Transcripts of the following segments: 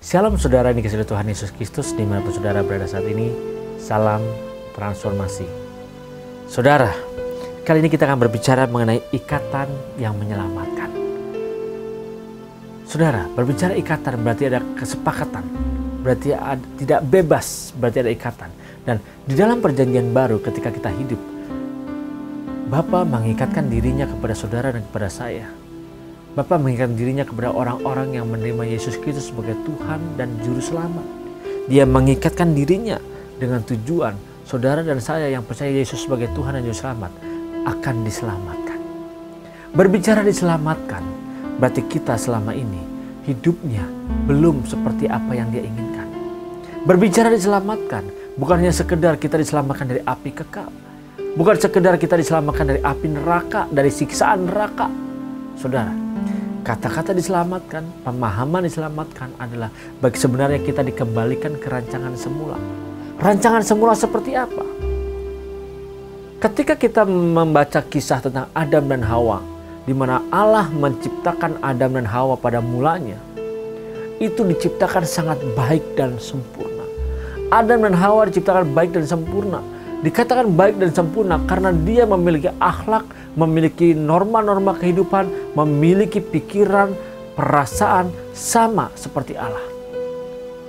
Shalom saudara, ini kasih Tuhan Yesus Kristus dimanapun saudara berada saat ini. Salam transformasi. Saudara, kali ini kita akan berbicara mengenai ikatan yang menyelamatkan. Saudara, berbicara ikatan berarti ada kesepakatan, berarti tidak bebas, berarti ada ikatan. Dan di dalam perjanjian baru ketika kita hidup, Bapa mengikatkan dirinya kepada saudara dan kepada saya. Bapa mengikatkan dirinya kepada orang-orang yang menerima Yesus Kristus sebagai Tuhan dan Juru Selamat. Dia mengikatkan dirinya dengan tujuan saudara dan saya yang percaya Yesus sebagai Tuhan dan Juru Selamat akan diselamatkan. Berbicara diselamatkan, berarti kita selama ini hidupnya belum seperti apa yang Dia inginkan. Berbicara diselamatkan, bukan hanya sekedar kita diselamatkan dari api kekal. Bukan sekedar kita diselamatkan dari api neraka, dari siksaan neraka. Saudara, kata-kata diselamatkan, pemahaman diselamatkan adalah bagi sebenarnya kita dikembalikan ke rancangan semula. Rancangan semula seperti apa? Ketika kita membaca kisah tentang Adam dan Hawa, di mana Allah menciptakan Adam dan Hawa pada mulanya, itu diciptakan sangat baik dan sempurna. Adam dan Hawa diciptakan baik dan sempurna. Dikatakan baik dan sempurna karena dia memiliki akhlak, memiliki norma-norma kehidupan, memiliki pikiran, perasaan sama seperti Allah.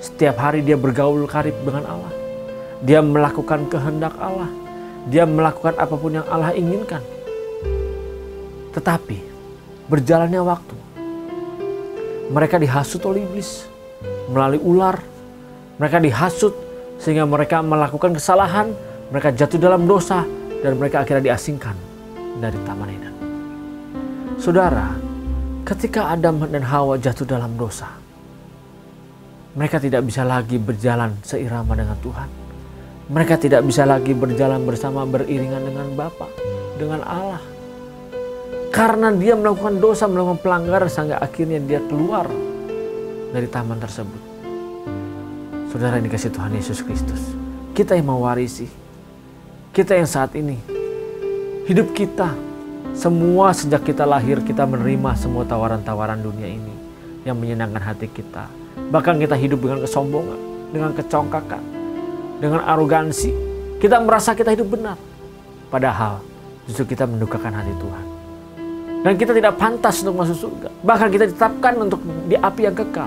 Setiap hari dia bergaul karib dengan Allah. Dia melakukan kehendak Allah. Dia melakukan apapun yang Allah inginkan. Tetapi berjalannya waktu, mereka dihasut oleh iblis melalui ular. Mereka dihasut sehingga mereka melakukan kesalahan. Mereka jatuh dalam dosa dan mereka akhirnya diasingkan dari Taman Eden. Saudara, ketika Adam dan Hawa jatuh dalam dosa, mereka tidak bisa lagi berjalan seirama dengan Tuhan. Mereka tidak bisa lagi berjalan bersama beriringan dengan Bapa, dengan Allah. Karena dia melakukan dosa, melakukan pelanggaran sehingga akhirnya dia keluar dari taman tersebut. Saudara, yang dikasihi Tuhan Yesus Kristus, kita yang mewarisi, kita yang saat ini, hidup kita, semua sejak kita lahir kita menerima semua tawaran-tawaran dunia ini yang menyenangkan hati kita. Bahkan kita hidup dengan kesombongan, dengan kecongkakan, dengan arogansi. Kita merasa kita hidup benar. Padahal justru kita mendukakan hati Tuhan. Dan kita tidak pantas untuk masuk surga. Bahkan kita ditetapkan untuk di api yang kekal.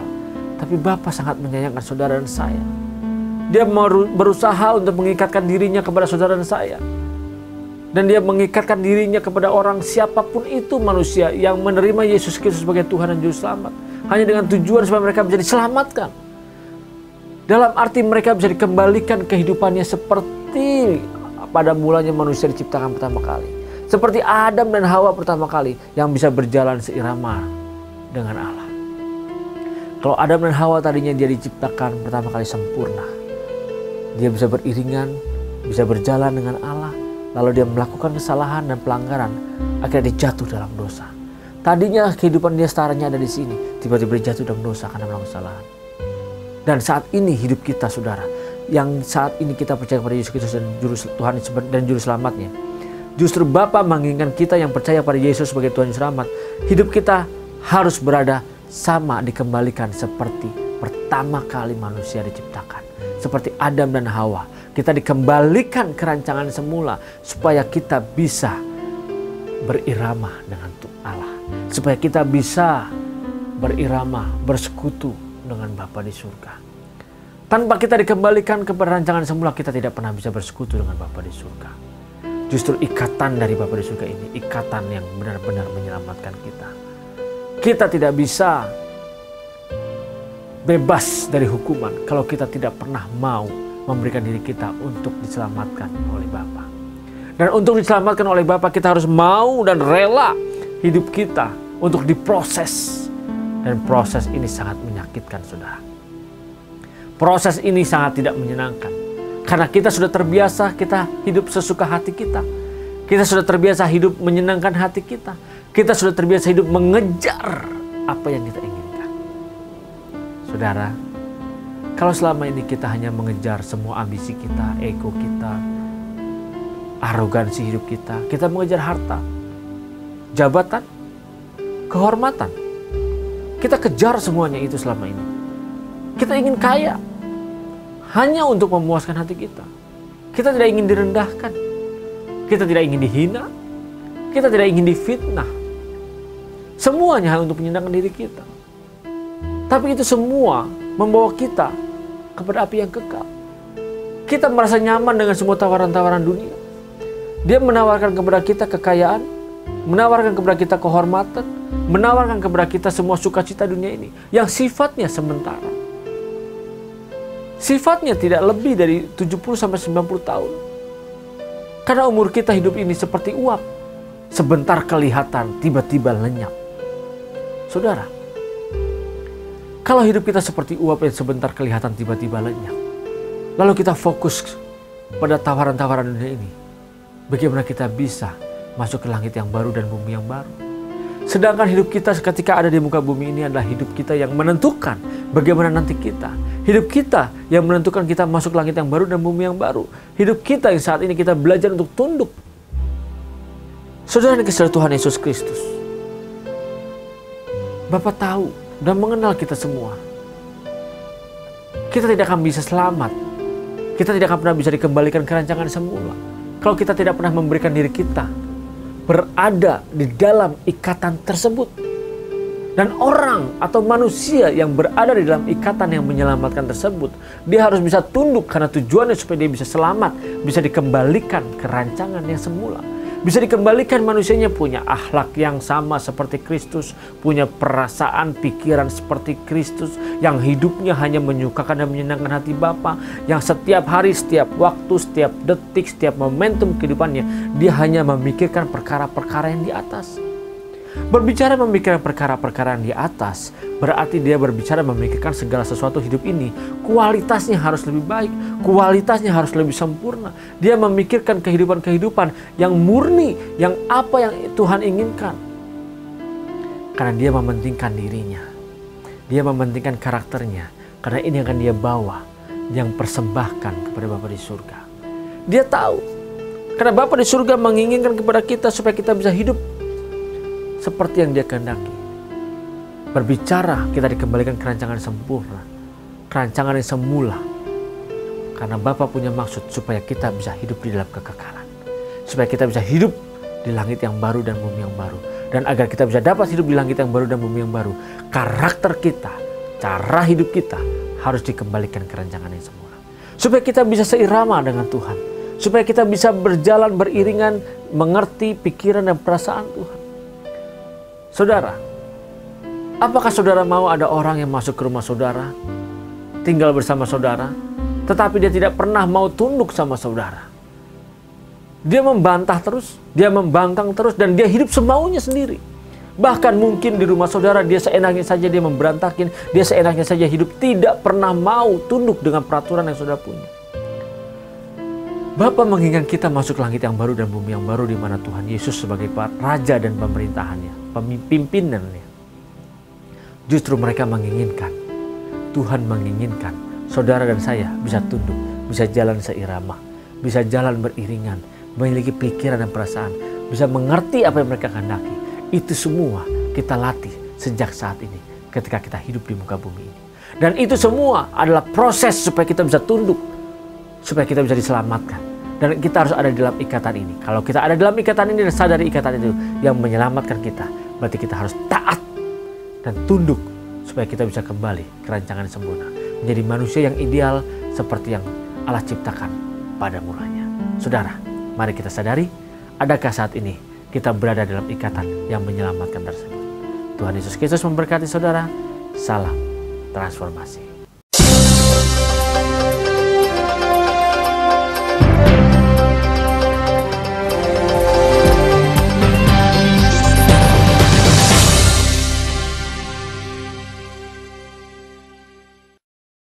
Tapi Bapa sangat menyayangkan saudara dan saya. Dia berusaha untuk mengikatkan dirinya kepada saudara dan saya. Dan dia mengikatkan dirinya kepada orang siapapun itu manusia yang menerima Yesus Kristus sebagai Tuhan dan Juru Selamat. Hanya dengan tujuan supaya mereka bisa diselamatkan. Dalam arti mereka bisa dikembalikan kehidupannya seperti pada mulanya manusia diciptakan pertama kali. Seperti Adam dan Hawa pertama kali yang bisa berjalan seirama dengan Allah. Kalau Adam dan Hawa tadinya dia diciptakan pertama kali sempurna. Dia bisa beriringan, bisa berjalan dengan Allah. Lalu dia melakukan kesalahan dan pelanggaran. Akhirnya dia jatuh dalam dosa. Tadinya kehidupan dia setaranya ada di sini. Tiba-tiba dia jatuh dalam dosa karena melakukan kesalahan. Dan saat ini hidup kita saudara. Yang saat ini kita percaya kepada Yesus Kristus dan Tuhan dan Juru Selamatnya. Justru Bapa menginginkan kita yang percaya pada Yesus sebagai Tuhan dan Selamat. Hidup kita harus berada sama, dikembalikan seperti pertama kali manusia diciptakan. Seperti Adam dan Hawa. Kita dikembalikan ke rancangan semula. Supaya kita bisa berirama dengan Allah. Supaya kita bisa berirama, bersekutu dengan Bapa di surga. Tanpa kita dikembalikan ke rancangan semula, kita tidak pernah bisa bersekutu dengan Bapa di surga. Justru ikatan dari Bapa di surga ini, ikatan yang benar-benar menyelamatkan kita. Kita tidak bisa bebas dari hukuman kalau kita tidak pernah mau memberikan diri kita untuk diselamatkan oleh Bapa. Dan untuk diselamatkan oleh Bapa kita harus mau dan rela hidup kita untuk diproses. Dan proses ini sangat menyakitkan saudara. Proses ini sangat tidak menyenangkan. Karena kita sudah terbiasa kita hidup sesuka hati kita. Kita sudah terbiasa hidup menyenangkan hati kita. Kita sudah terbiasa hidup mengejar apa yang kita inginkan. Saudara, kalau selama ini kita hanya mengejar semua ambisi kita, ego kita, arogansi hidup kita mengejar harta, jabatan, kehormatan. Kita kejar semuanya itu selama ini. Kita ingin kaya hanya untuk memuaskan hati kita. Kita tidak ingin direndahkan. Kita tidak ingin dihina. Kita tidak ingin difitnah. Semuanya hanya untuk menyenangkan diri kita. Tapi itu semua membawa kita kepada api yang kekal. Kita merasa nyaman dengan semua tawaran-tawaran dunia. Dia menawarkan kepada kita kekayaan, menawarkan kepada kita kehormatan, menawarkan kepada kita semua sukacita dunia ini yang sifatnya sementara. Sifatnya tidak lebih dari 70-90 tahun. Karena umur kita hidup ini seperti uap. Sebentar kelihatan, tiba-tiba lenyap. Saudara, kalau hidup kita seperti uap yang sebentar kelihatan, tiba-tiba lenyap, lalu kita fokus pada tawaran-tawaran dunia ini, bagaimana kita bisa masuk ke langit yang baru dan bumi yang baru? Sedangkan hidup kita ketika ada di muka bumi ini adalah hidup kita yang menentukan bagaimana nanti kita. Hidup kita yang menentukan kita masuk langit yang baru dan bumi yang baru. Hidup kita yang saat ini kita belajar untuk tunduk. Saudara yang dikasihi Tuhan Yesus Kristus, Bapa tahu dan mengenal kita semua. Kita tidak akan bisa selamat. Kita tidak akan pernah bisa dikembalikan ke rancangan semula kalau kita tidak pernah memberikan diri kita berada di dalam ikatan tersebut. Dan orang atau manusia yang berada di dalam ikatan yang menyelamatkan tersebut, dia harus bisa tunduk karena tujuannya supaya dia bisa selamat, bisa dikembalikan ke rancangan yang semula. Bisa dikembalikan manusianya punya akhlak yang sama seperti Kristus, punya perasaan, pikiran seperti Kristus, yang hidupnya hanya menyukakan dan menyenangkan hati Bapa, yang setiap hari, setiap waktu, setiap detik, setiap momentum kehidupannya, dia hanya memikirkan perkara-perkara yang di atas. Berbicara memikirkan perkara-perkara yang di atas, berarti dia berbicara memikirkan segala sesuatu hidup ini. Kualitasnya harus lebih baik, kualitasnya harus lebih sempurna. Dia memikirkan kehidupan-kehidupan yang murni, yang apa yang Tuhan inginkan. Karena dia mementingkan dirinya, dia mementingkan karakternya. Karena ini yang akan dia bawa, yang persembahkan kepada Bapa di surga. Dia tahu, karena Bapa di surga menginginkan kepada kita supaya kita bisa hidup seperti yang dia kehendaki. Berbicara kita dikembalikan ke rancangan sempurna, ke rancangan yang semula. Karena Bapa punya maksud supaya kita bisa hidup di dalam kekekalan, supaya kita bisa hidup di langit yang baru dan bumi yang baru. Dan agar kita bisa dapat hidup di langit yang baru dan bumi yang baru, karakter kita, cara hidup kita harus dikembalikan ke rancangan yang semula. Supaya kita bisa seirama dengan Tuhan, supaya kita bisa berjalan beriringan, mengerti pikiran dan perasaan Tuhan. Saudara, apakah saudara mau ada orang yang masuk ke rumah saudara, tinggal bersama saudara, tetapi dia tidak pernah mau tunduk sama saudara? Dia membantah terus, dia membangkang terus, dan dia hidup semaunya sendiri. Bahkan mungkin di rumah saudara dia seenaknya saja dia memberantakin, dia seenaknya saja hidup, tidak pernah mau tunduk dengan peraturan yang saudara punya. Bapa menginginkan kita masuk langit yang baru dan bumi yang baru, di mana Tuhan Yesus sebagai Raja dan pemerintahannya, pimpinannya. Justru mereka menginginkan, Tuhan menginginkan saudara dan saya bisa tunduk, bisa jalan seirama, bisa jalan beriringan, memiliki pikiran dan perasaan, bisa mengerti apa yang mereka kehendaki. Itu semua kita latih sejak saat ini ketika kita hidup di muka bumi ini. Dan itu semua adalah proses supaya kita bisa tunduk, supaya kita bisa diselamatkan. Dan kita harus ada di dalam ikatan ini. Kalau kita ada dalam ikatan ini dan sadari ikatan itu yang menyelamatkan kita, berarti kita harus taat dan tunduk supaya kita bisa kembali ke rancangan sempurna, menjadi manusia yang ideal seperti yang Allah ciptakan pada mulanya. Saudara, mari kita sadari, adakah saat ini kita berada dalam ikatan yang menyelamatkan tersebut? Tuhan Yesus Kristus memberkati saudara. Salam transformasi.